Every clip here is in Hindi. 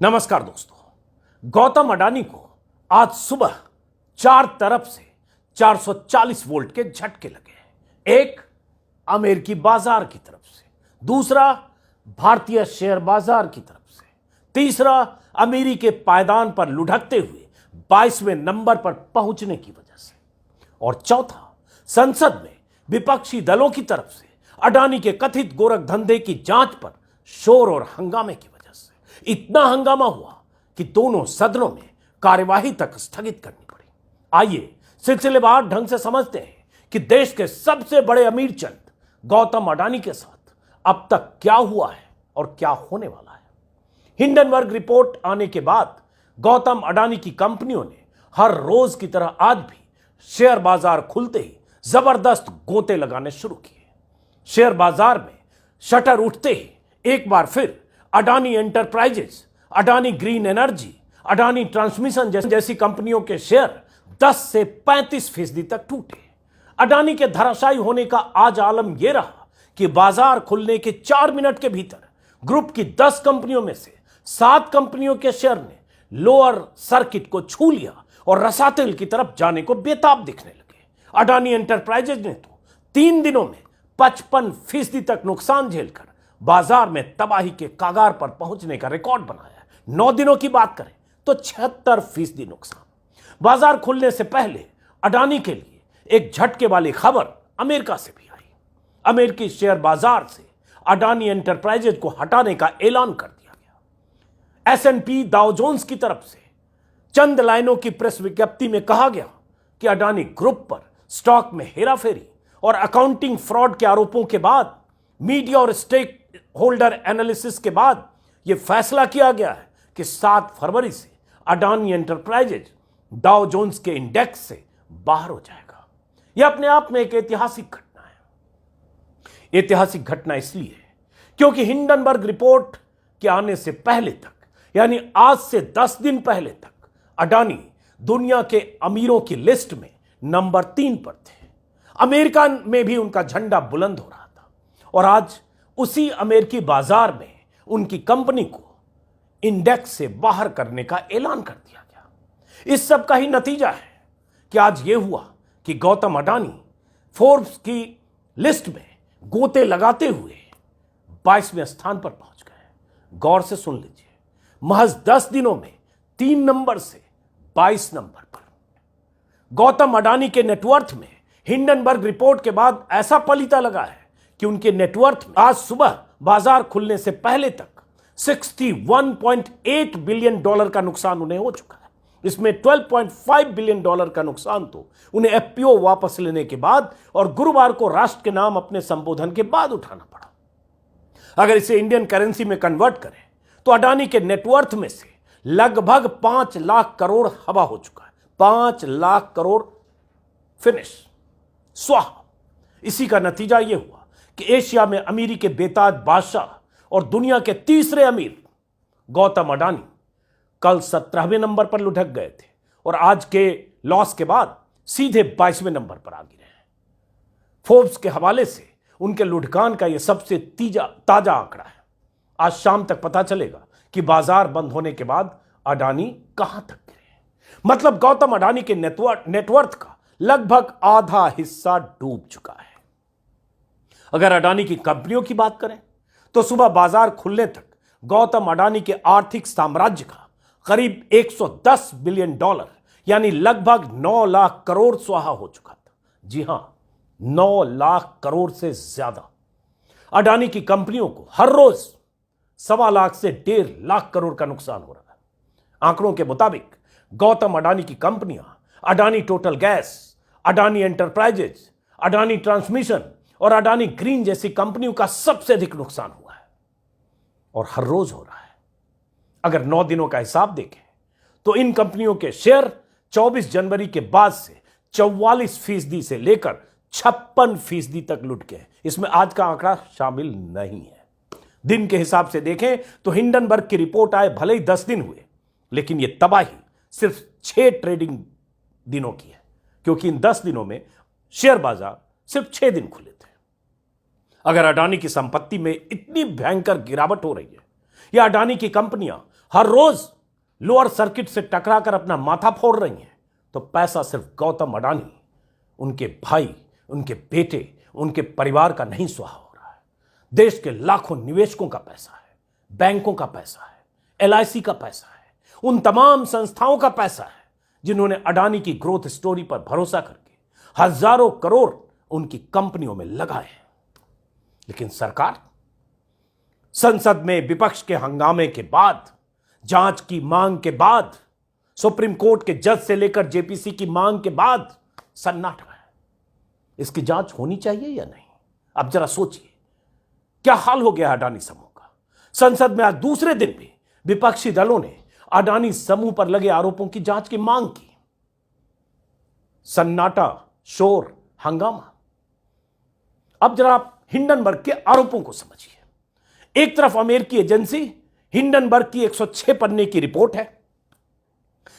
नमस्कार दोस्तों। गौतम अडानी को आज सुबह चार तरफ से 440 वोल्ट के झटके लगे। एक अमेरिकी बाजार की तरफ से, दूसरा भारतीय शेयर बाजार की तरफ से, तीसरा अमीरी के पायदान पर लुढ़कते हुए 22वें नंबर पर पहुंचने की वजह से, और चौथा संसद में विपक्षी दलों की तरफ से अडानी के कथित गोरख धंधे की जांच पर शोर और हंगामे की वजह से। इतना हंगामा हुआ कि दोनों सदनों में कार्यवाही तक स्थगित करनी पड़ी। आइए सिलसिलेवार ढंग से समझते हैं कि देश के सबसे बड़े अमीर चंद गौतम अडानी के साथ अब तक क्या हुआ है और क्या होने वाला है। हिंडनबर्ग रिपोर्ट आने के बाद गौतम अडानी की कंपनियों ने हर रोज की तरह आज भी शेयर बाजार खुलते ही जबरदस्त गोते लगाने शुरू किए। शेयर बाजार में शटर उठते ही एक बार फिर Adani enterprises, Adani green energy, Adani transmission जैसी कंपनियों के शेयर 10 से 35% तक टूटे। अडानी के धराशायी होने का आज आलम यह रहा कि बाजार खुलने के 4 मिनट के भीतर ग्रुप की 10 कंपनियों में से 7 कंपनियों के शेयर ने लोअर सर्किट को छू लिया और रसातल की तरफ जाने को बेताब दिखने लगे। अडानी एंटरप्राइजेज ने तो 3 दिनों में 55% तक नुकसान झेलकर बाजार में तबाही के कागार पर पहुंचने का रिकॉर्ड बनाया है। 9 दिनों की बात करें तो 76% नुकसान। बाजार खुलने से पहले अडानी के लिए एक झटके वाली खबर अमेरिका से भी आई। अमेरिकी शेयर बाजार से अडानी एंटरप्राइजेज को हटाने का ऐलान कर दिया गया। S&P डाउ जोन्स की तरफ से चंद लाइनों की प्रेस विज्ञप्ति में कहा गया कि अडानी ग्रुप पर स्टॉक में हेराफेरी और अकाउंटिंग फ्रॉड के आरोपों के बाद, मीडिया और स्टेक होल्डर एनालिसिस के बाद यह फैसला किया गया है कि 7 फरवरी से अडानी एंटरप्राइजेज डाउ जोन्स के इंडेक्स से बाहर हो जाएगा। यह अपने आप में एक ऐतिहासिक घटना है। ऐतिहासिक घटना इसलिए है क्योंकि हिंडनबर्ग रिपोर्ट के आने से पहले तक, यानी आज से 10 दिन पहले तक, अडानी दुनिया के अमीरों की लिस्ट में नंबर 3 पर थे। अमेरिका में भी उनका झंडा बुलंद हो रहा था और आज उसी अमेरिकी बाजार में उनकी कंपनी को इंडेक्स से बाहर करने का ऐलान कर दिया गया। इस सब का ही नतीजा है कि आज यह हुआ कि गौतम अडानी फोर्ब्स की लिस्ट में गोते लगाते हुए 22वें स्थान पर पहुंच गए। गौर से सुन लीजिए, महज 10 दिनों में 3 नंबर से 22 नंबर पर। गौतम अडानी के नेटवर्थ में हिंडनबर्ग रिपोर्ट के बाद ऐसा पलीता लगा है कि उनके नेटवर्थ में आज सुबह बाजार खुलने से पहले तक $61.8 बिलियन का नुकसान उन्हें हो चुका है। इसमें $12.5 बिलियन का नुकसान तो उन्हें एफपीओ वापस लेने के बाद और गुरुवार को राष्ट्र के नाम अपने संबोधन के बाद उठाना पड़ा। अगर इसे इंडियन करेंसी में कन्वर्ट करें तो अडानी के नेटवर्थ में से लगभग 5 लाख करोड़ हवा हो चुका है। 5 लाख करोड़ फिनिश, स्वाहा। इसी का नतीजा यह हुआ कि एशिया में अमीरी के बेताज बादशाह और दुनिया के तीसरे अमीर गौतम अडानी कल 17वें नंबर पर लुढ़क गए थे और आज के लॉस के बाद सीधे 22वें नंबर पर आ गिरे हैं। फोर्ब्स के हवाले से उनके लुढ़कान का यह सबसे ताजा आंकड़ा है। आज शाम तक पता चलेगा कि बाजार बंद होने के बाद अडानी कहां तक गिरे। मतलब गौतम अडानी के नेटवर्थ का लगभग आधा हिस्सा डूब चुका है। अगर अडानी की कंपनियों की बात करें तो सुबह बाजार खुलने तक गौतम अडानी के आर्थिक साम्राज्य का करीब $110 बिलियन यानी लगभग 9 लाख करोड़ स्वाहा हो चुका था। जी हां, 9 लाख करोड़ से ज्यादा। अडानी की कंपनियों को हर रोज 1.25 लाख से 1.5 लाख करोड़ का नुकसान हो रहा है। आंकड़ों के मुताबिक गौतम अडानी की कंपनियां Adani total gas, Adani enterprises, Adani transmission और अडानी ग्रीन जैसी कंपनियों का सबसे अधिक नुकसान हुआ है और हर रोज हो रहा है। अगर 9 दिनों का हिसाब देखें तो इन कंपनियों के शेयर 24 जनवरी के बाद से 44% से लेकर 56% तक लुढ़ गए। इसमें आज का आंकड़ा शामिल नहीं है। दिन के हिसाब से देखें तो हिंडनबर्ग की रिपोर्ट आए भले ही 10 दिन हुए, लेकिन यह तबाही सिर्फ 6 ट्रेडिंग दिनों की है, क्योंकि इन 10 दिनों में शेयर बाजार सिर्फ 6 दिन खुले थे। अगर अडानी की संपत्ति में इतनी भयंकर गिरावट हो रही है या अडानी की कंपनियां हर रोज लोअर सर्किट से टकराकर अपना माथा फोड़ रही हैं, तो पैसा सिर्फ गौतम अडानी, उनके भाई, उनके बेटे, उनके परिवार का नहीं सुहा हो रहा है। देश के लाखों निवेशकों का पैसा है, बैंकों का पैसा है, एलआईसी का पैसा है, उन तमाम संस्थाओं का पैसा है जिन्होंने अडानी की ग्रोथ स्टोरी पर भरोसा करके हजारों करोड़ उनकी कंपनियों में लगाए हैं। लेकिन सरकार संसद में विपक्ष के हंगामे के बाद, जांच की मांग के बाद, सुप्रीम कोर्ट के जज से लेकर जेपीसी की मांग के बाद सन्नाटा है। इसकी जांच होनी चाहिए या नहीं? अब जरा सोचिए क्या हाल हो गया अडानी समूह का। संसद में आज दूसरे दिन भी विपक्षी दलों ने अडानी समूह पर लगे आरोपों की जांच की मांग की। सन्नाटा, शोर, हंगामा। अब जरा आप हिंडनबर्ग के आरोपों को समझिए। एक तरफ अमेरिकी एजेंसी हिंडनबर्ग की 106 पन्ने की रिपोर्ट है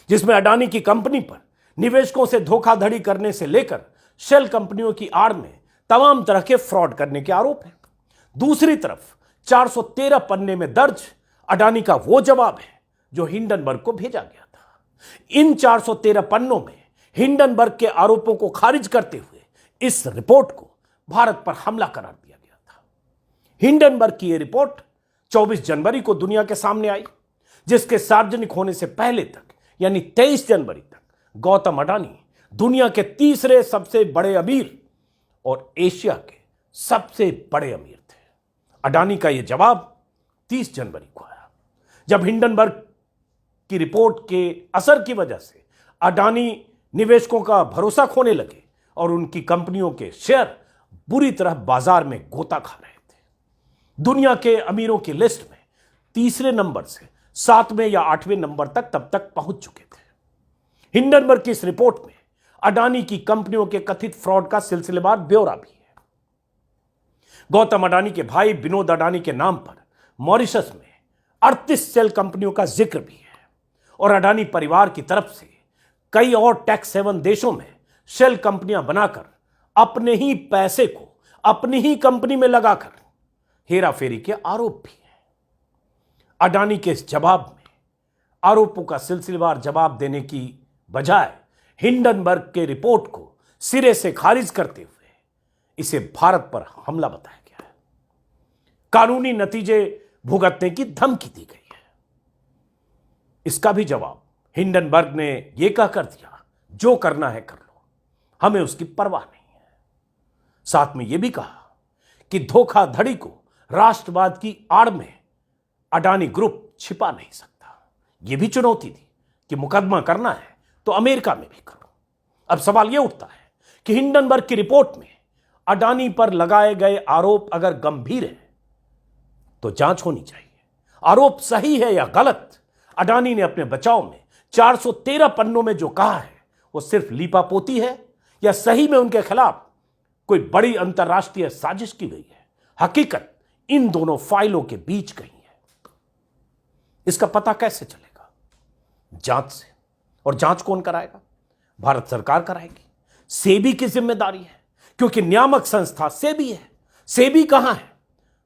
जिसमें अडानी की कंपनी पर निवेशकों से धोखाधड़ी करने से लेकर शेल कंपनियों की आड़ में तमाम तरह के फ्रॉड करने के आरोप हैं। दूसरी तरफ 413 पन्ने में दर्ज अडानी का वो जवाब है जो हिंडनबर्ग को भेजा गया था। इन 413 पन्नों में हिंडनबर्ग के आरोपों को खारिज करते हुए इस रिपोर्ट को भारत पर हमला करार दिया गया था। हिंडनबर्ग की यह रिपोर्ट 24 जनवरी को दुनिया के सामने आई, जिसके सार्वजनिक होने से पहले तक यानी 23 जनवरी तक गौतम अडानी दुनिया के तीसरे सबसे बड़े अमीर और एशिया के सबसे बड़े अमीर थे। अडानी का यह जवाब 30 जनवरी को आया, जब हिंडनबर्ग की रिपोर्ट के असर की वजह से अडानी निवेशकों का भरोसा खोने लगे और उनकी कंपनियों के शेयर बुरी तरह बाजार में गोता खा रहे थे। दुनिया के अमीरों की लिस्ट में तीसरे नंबर से 7वें या 8वें नंबर तक तब तक पहुंच चुके थे। हिंडनबर्ग की इस रिपोर्ट में अडानी की कंपनियों के कथित फ्रॉड का सिलसिलेवार ब्यौरा भी है। गौतम अडानी के भाई विनोद अडानी के नाम पर मॉरिशस में 38 सेल कंपनियों का जिक्र भी है और अडानी परिवार की तरफ से कई और टैक्स हेवन देशों में शेल कंपनियां बनाकर अपने ही पैसे को अपनी ही कंपनी में लगाकर हेराफेरी के आरोप भी हैं। अडानी के इस जवाब में आरोपों का सिलसिलेवार जवाब देने की बजाय हिंडनबर्ग के रिपोर्ट को सिरे से खारिज करते हुए इसे भारत पर हमला बताया गया है। कानूनी नतीजे भुगतने की धमकी दी गई है। इसका भी जवाब हिंडनबर्ग ने यह कहकर दिया, जो करना है कर लो, हमें उसकी परवाह नहीं है। साथ में यह भी कहा कि धोखाधड़ी को राष्ट्रवाद की आड़ में अडानी ग्रुप छिपा नहीं सकता। यह भी चुनौती दी कि मुकदमा करना है तो अमेरिका में भी करो। अब सवाल यह उठता है कि हिंडनबर्ग की रिपोर्ट में अडानी पर लगाए गए आरोप अगर गंभीर है तो जांच होनी चाहिए। आरोप सही है या गलत, अडानी ने अपने बचाव में 413 पन्नों में जो कहा है वो सिर्फ लीपापोती है या सही में उनके खिलाफ कोई बड़ी अंतर्राष्ट्रीय साजिश की गई है। हकीकत इन दोनों फाइलों के बीच कहीं है। इसका पता कैसे चलेगा? जांच से। और जांच कौन कराएगा? भारत सरकार कराएगी। सेबी की जिम्मेदारी है, क्योंकि नियामक संस्था सेबी है। सेबी कहां है?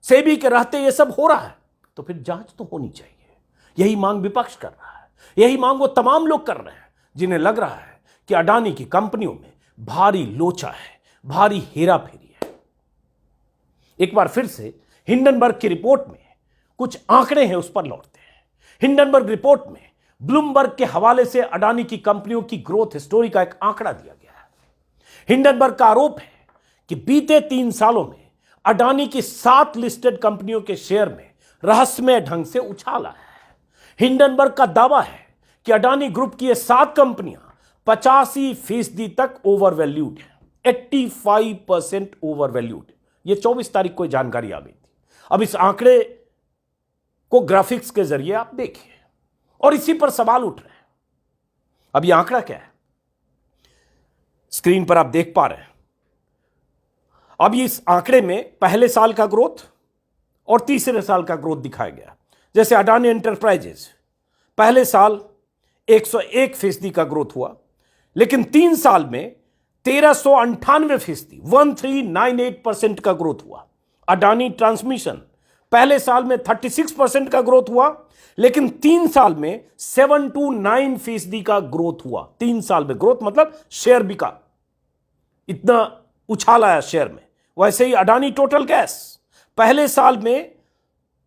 सेबी के रहते यह सब हो रहा है, तो फिर जांच तो होनी चाहिए। यही मांग विपक्ष कर रहा है, यही मांग वो तमाम लोग कर रहे हैं जिन्हें लग रहा है कि अडानी की कंपनियों में भारी लोचा है, भारी हेराफेरी है। एक बार फिर से हिंडनबर्ग की रिपोर्ट में कुछ आंकड़े हैं, उस पर लौटते हैं। हिंडनबर्ग रिपोर्ट में ब्लूमबर्ग के हवाले से अडानी की कंपनियों की ग्रोथ स्टोरी का एक आंकड़ा दिया गया है। हिंडनबर्ग का आरोप है कि बीते 3 सालों में अडानी की 7 लिस्टेड कंपनियों के शेयर में रहस्यमय ढंग से उछाल आया है। हिंडनबर्ग का दावा है कि अडानी ग्रुप की ये 7 कंपनियां 85% तक ओवरवैल्यूड है, 85% ओवरवैल्यूड। ये 24 तारीख को जानकारी आ गई थी। अब इस आंकड़े को ग्राफिक्स के जरिए आप देखिए और इसी पर सवाल उठ रहे हैं। अब यह आंकड़ा क्या है? स्क्रीन पर आप देख पा रहे हैं। अब इस आंकड़े में पहले साल का ग्रोथ और तीसरे साल का ग्रोथ दिखाया गया। जैसे अडानी एंटरप्राइजेज पहले साल 101% का ग्रोथ हुआ, लेकिन 3 साल में 1398%, 1398% का ग्रोथ हुआ। अडानी ट्रांसमिशन पहले साल में 36% का ग्रोथ हुआ, लेकिन 3 साल में 7 to 9% का ग्रोथ हुआ। 3 साल में ग्रोथ मतलब शेयर बिका, इतना उछाल आया शेयर में। वैसे ही अडानी टोटल गैस, पहले साल में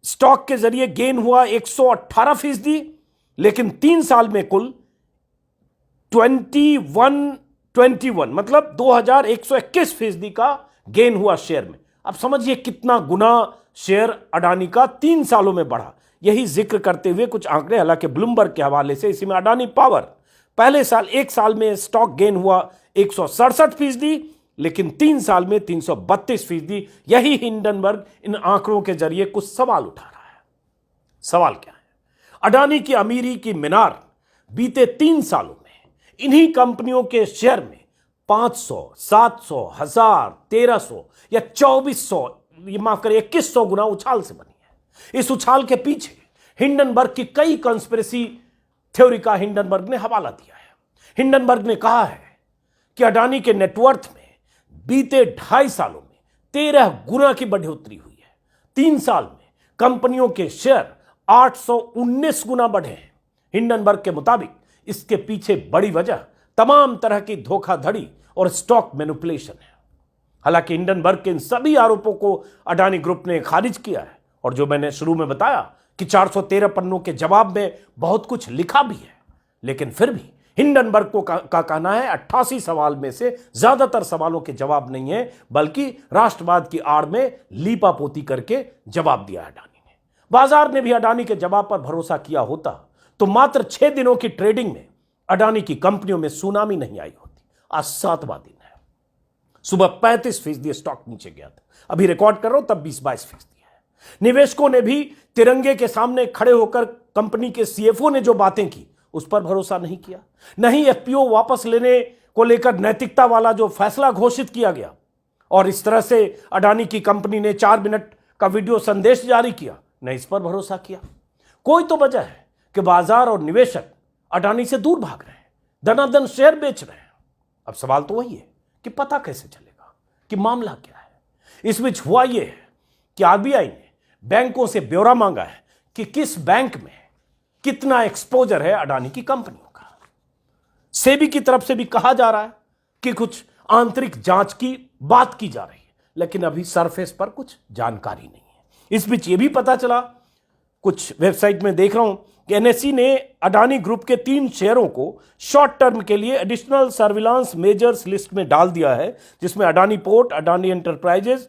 स्टॉक के जरिए गेन हुआ 118%, लेकिन 3 साल में कुल 21 मतलब 2121% का गेन हुआ शेयर में। अब समझिए कितना गुना शेयर अडानी का 3 सालों में बढ़ा। यही जिक्र करते हुए कुछ आंकड़े, हालांकि ब्लूमबर्ग के हवाले से, इसी में अडानी पावर पहले साल 1 साल में स्टॉक गेन हुआ 167%, लेकिन 3 साल में 332%। यही हिंडनबर्ग इन आंकड़ों के जरिए कुछ सवाल उठा रहा है। सवाल क्या है? अडानी की अमीरी की मीनार बीते 3 सालों में इन्हीं कंपनियों के शेयर में 500, 700, 1000, 1300 या 2400, ये माफ करिए 2100 गुना उछाल से बनी है। इस उछाल के पीछे हिंडनबर्ग की कई कंस्पिरेसी थ्योरी का हिंडनबर्ग ने हवाला दिया है। हिंडनबर्ग ने कहा है कि अडानी के नेटवर्थ में बीते 2.5 सालों में 13 गुना की बढ़ोतरी हुई है। 3 साल में कंपनियों के शेयर 819 गुना बढ़े हैं। हिंडनबर्ग के मुताबिक इसके पीछे बड़ी वजह तमाम तरह की धोखाधड़ी और स्टॉक मैनिपुलेशन है। हालांकि हिंडनबर्ग के इन सभी आरोपों को अडानी ग्रुप ने खारिज किया है, और जो मैंने शुरू में बताया कि 413 पन्नों के जवाब में बहुत कुछ लिखा भी है, लेकिन फिर भी हिंडनबर्ग का कहना है 88 सवाल में से ज्यादातर सवालों के जवाब नहीं है, बल्कि राष्ट्रवाद की आड़ में लीपापोती करके जवाब दिया अडानी ने। बाजार ने भी अडानी के जवाब पर भरोसा किया होता तो मात्र 6 दिनों की ट्रेडिंग में अडानी की कंपनियों में सुनामी नहीं आई होती। आज 7वां दिन है। सुबह 35% स्टॉक नीचे गया था, अभी रिकॉर्ड कर रहा हूं तब 20-22% है। निवेशकों ने भी तिरंगे के सामने खड़े होकर कंपनी के सीएफओ ने जो बातें की उस पर भरोसा नहीं किया। नहीं एफपीओ वापस लेने को लेकर नैतिकता वाला जो फैसला घोषित किया गया, और इस तरह से अडानी की कंपनी ने 4 मिनट का वीडियो संदेश जारी किया, नहीं इस पर भरोसा किया। कोई तो वजह है कि बाजार और निवेशक अडानी से दूर भाग रहे हैं, दनादन शेयर बेच रहे हैं। अब सवाल तो वही है कि पता कैसे चलेगा कि मामला क्या है। इस बीच हुआ यह है कि आरबीआई ने बैंकों से ब्यौरा मांगा है कि किस बैंक में कितना एक्सपोजर है अडानी की कंपनियों का। सेबी की तरफ से भी कहा जा रहा है कि कुछ आंतरिक जांच की बात की जा रही है, लेकिन अभी सरफेस पर कुछ जानकारी नहीं है। इस बीच यह भी पता चला, कुछ वेबसाइट में देख रहा हूं कि एनएसई ने अडानी ग्रुप के 3 शेयरों को शॉर्ट टर्म के लिए एडिशनल सर्विलांस मेजर्स लिस्ट में डाल दिया है, जिसमें अडानी पोर्ट, अडानी एंटरप्राइजेज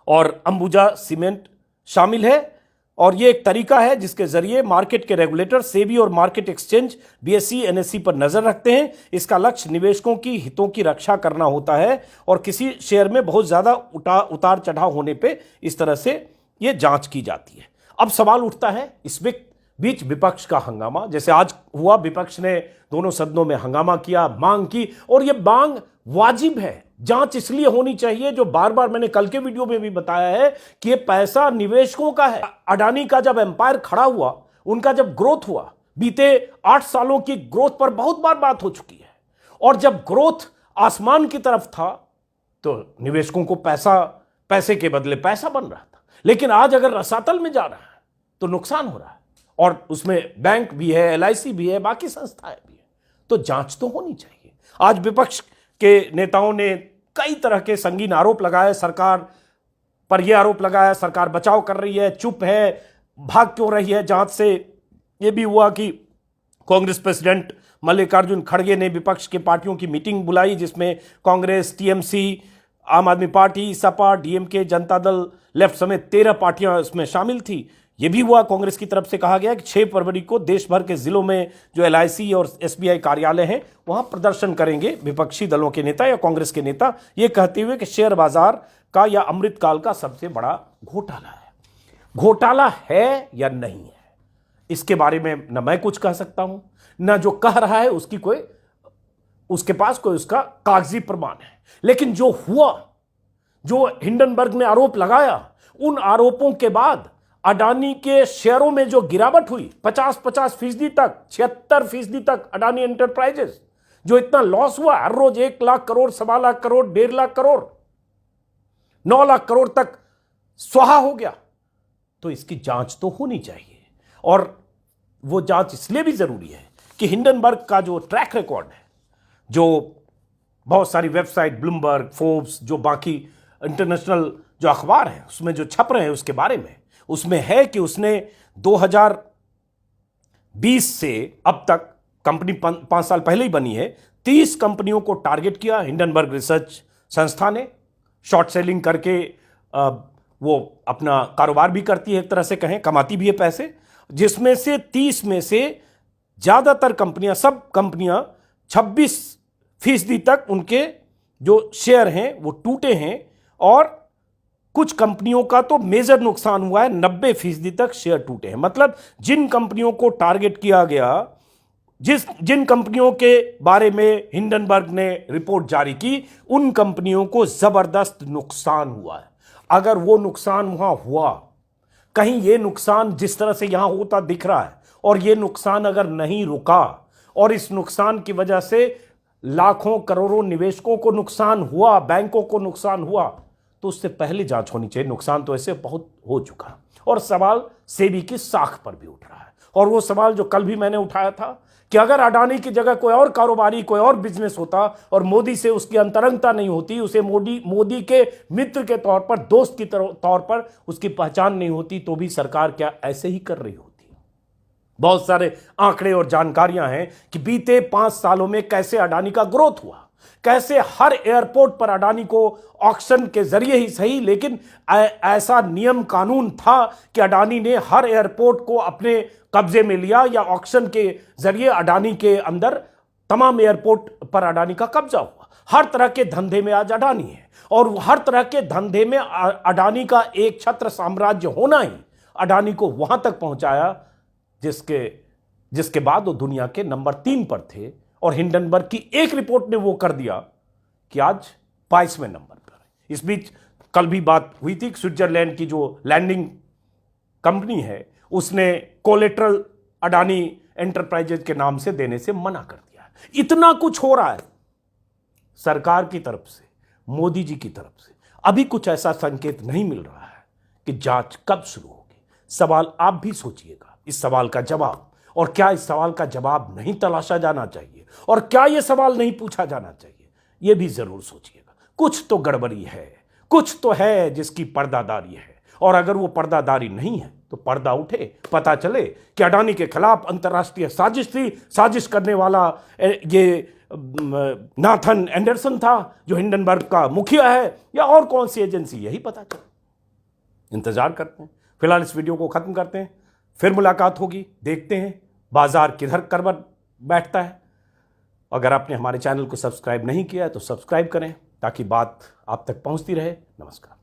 और अंबुजा सीमेंट शामिल है। और यह एक तरीका है जिसके जरिए मार्केट के रेगुलेटर सेबी और मार्केट एक्सचेंज बीएसई एनएसई पर नजर रखते हैं। इसका लक्ष्य निवेशकों की हितों की रक्षा करना होता है, और किसी शेयर में बहुत ज्यादा उतार चढ़ाव होने पे इस तरह से यह जांच की जाती है। अब सवाल उठता है इस बीच विपक्ष का हंगामा, जैसे आज हुआ, विपक्ष ने दोनों सदनों में हंगामा किया, मांग की, और यह मांग वाजिब है। जांच इसलिए होनी चाहिए, जो बार बार मैंने कल के वीडियो में भी बताया है कि यह पैसा निवेशकों का है। अडानी का जब एम्पायर खड़ा हुआ, उनका जब ग्रोथ हुआ, बीते 8 सालों की ग्रोथ पर बहुत बार बात हो चुकी है, और जब ग्रोथ आसमान की तरफ था तो निवेशकों को पैसे के बदले पैसा बन रहा था। लेकिन आज अगर रसातल में जा रहा है तो नुकसान हो रहा है, और उसमें बैंक भी है, एलआईसी भी है, बाकी संस्थाएं भी है। तो जांच तो होनी चाहिए। आज विपक्ष के नेताओं ने कई तरह के संगीन आरोप लगाए, सरकार पर यह आरोप लगाया सरकार बचाव कर रही है, चुप है, भाग क्यों रही है जांच से। यह भी हुआ कि कांग्रेस प्रेसिडेंट मल्लिकार्जुन खड़गे ने विपक्ष की पार्टियों की मीटिंग बुलाई, जिसमें कांग्रेस, टीएमसी, आम आदमी party, Sapa, DMK, Janata Dal, left समेत 13 पार्टियां इसमें शामिल थी। यह भी हुआ, कांग्रेस की तरफ से कहा गया कि 6 फरवरी को देश भर के जिलों में जो एलआईसी और एसबीआई कार्यालय हैं वहां प्रदर्शन करेंगे विपक्षी दलों के नेता या कांग्रेस के नेता, यह कहते हुए कि शेयर बाजार का या अमृतकाल का सबसे बड़ा घोटाला है। घोटाला है या नहीं है, इसके बारे में न मैं कुछ कह सकता हूं, न जो कह रहा है उसके पास कोई उसका कागजी प्रमाण है। लेकिन जो हुआ, जो हिंडनबर्ग ने आरोप लगाया, उन आरोपों के बाद अडानी के शेयरों में जो गिरावट हुई 50% तक, 76% तक, अडानी एंटरप्राइजेस जो इतना लॉस हुआ, हर रोज 1 लाख करोड़, 1.25 लाख करोड़, 1.5 लाख करोड़, 9 लाख करोड़ तक स्वाहा हो गया। तो इसकी जांच तो होनी चाहिए। और वो जांच इसलिए भी जरूरी है कि हिंडनबर्ग का जो ट्रैक रिकॉर्ड है, जो बहुत सारी वेबसाइट, ब्लूमबर्ग, फोर्ब्स, जो बाकी इंटरनेशनल जो अखबार है उसमें जो छप रहे हैं उसके बारे में, उसमें है कि उसने 2020 से अब तक, कंपनी 5 साल पहले ही बनी है, 30 कंपनियों को टारगेट किया। हिंडनबर्ग रिसर्च संस्था ने शॉर्ट सेलिंग करके वो अपना कारोबार भी करती है, एक तरह से कहें कमाती भी है पैसे, जिसमें से 30 में से ज्यादातर कंपनियां, सब कंपनियां 26% तक उनके जो शेयर हैं वो टूटे हैं, और कुछ कंपनियों का तो मेजर नुकसान हुआ है, 90% तक शेयर टूटे हैं। मतलब जिन कंपनियों को टारगेट किया गया, जिन कंपनियों के बारे में हिंडनबर्ग ने रिपोर्ट जारी की, उन कंपनियों को जबरदस्त नुकसान हुआ है। अगर वो नुकसान वहां हुआ, कहीं ये नुकसान जिस तरह से यहां होता दिख रहा है, और ये नुकसान अगर नहीं रुका और इस नुकसान की वजह से लाखों करोड़ों निवेशकों को नुकसान हुआ, बैंकों को नुकसान हुआ, तो उससे पहले जांच होनी चाहिए। नुकसान तो ऐसे बहुत हो चुका, और सवाल सेबी की साख पर भी उठ रहा है। और वो सवाल जो कल भी मैंने उठाया था कि अगर अडानी की जगह कोई और कारोबारी, कोई और बिजनेस होता और मोदी से उसकी अंतरंगता नहीं होती, उसे मोदी के मित्र के तौर पर, दोस्त की तौर पर उसकी पहचान नहीं होती, तो भी सरकार क्या ऐसे ही कर रही होती? बहुत सारे आंकड़े और जानकारियां हैं कि बीते 5 सालों में कैसे अडानी का ग्रोथ हुआ, कैसे हर एयरपोर्ट पर अडानी को ऑक्शन के जरिए ही सही, लेकिन ऐसा नियम कानून था कि अडानी ने हर एयरपोर्ट को अपने कब्जे में लिया, या ऑक्शन के जरिए अडानी के अंदर तमाम एयरपोर्ट पर अडानी का कब्जा हुआ। हर तरह के धंधे में आज अडानी है, और हर तरह के धंधे में अडानी का एक छत्र साम्राज्य होना ही अडानी को वहां तक पहुंचाया जिसके बाद वो दुनिया के नंबर 3 पर थे। और हिंडनबर्ग की एक रिपोर्ट ने वो कर दिया कि आज 22वें नंबर पर है। इस बीच कल भी बात हुई थी, स्विट्जरलैंड की जो लैंडिंग कंपनी है उसने कोलेट्रल अडानी एंटरप्राइजेज के नाम से देने से मना कर दिया है। इतना कुछ हो रहा है सरकार की तरफ से, मोदी जी की तरफ से, अभी कुछ ऐसा संकेत नहीं मिल रहा है कि जांच कब शुरू होगी। सवाल आप भी सोचिएगा, इस सवाल का जवाब, और क्या इस सवाल का जवाब नहीं तलाशा जाना चाहिए, और क्या यह सवाल नहीं पूछा जाना चाहिए, यह भी जरूर सोचिएगा। कुछ तो गड़बड़ी है, कुछ तो है जिसकी पर्दादारी है, और अगर वो पर्दादारी नहीं है तो पर्दा उठे, पता चले कि अडानी के खिलाफ अंतर्राष्ट्रीय साजिश थी, साजिश करने वाला ये नाथन एंडरसन था जो हिंडनबर्ग का मुखिया है, या और कौन सी एजेंसी, यही पता चले। इंतजार करते हैं। फिलहाल इस वीडियो को खत्म करते हैं, फिर मुलाकात होगी, देखते हैं बाजार किधर करवट बैठता है। अगर आपने हमारे चैनल को सब्सक्राइब नहीं किया है तो सब्सक्राइब करें, ताकि बात आप तक पहुंचती रहे। नमस्कार।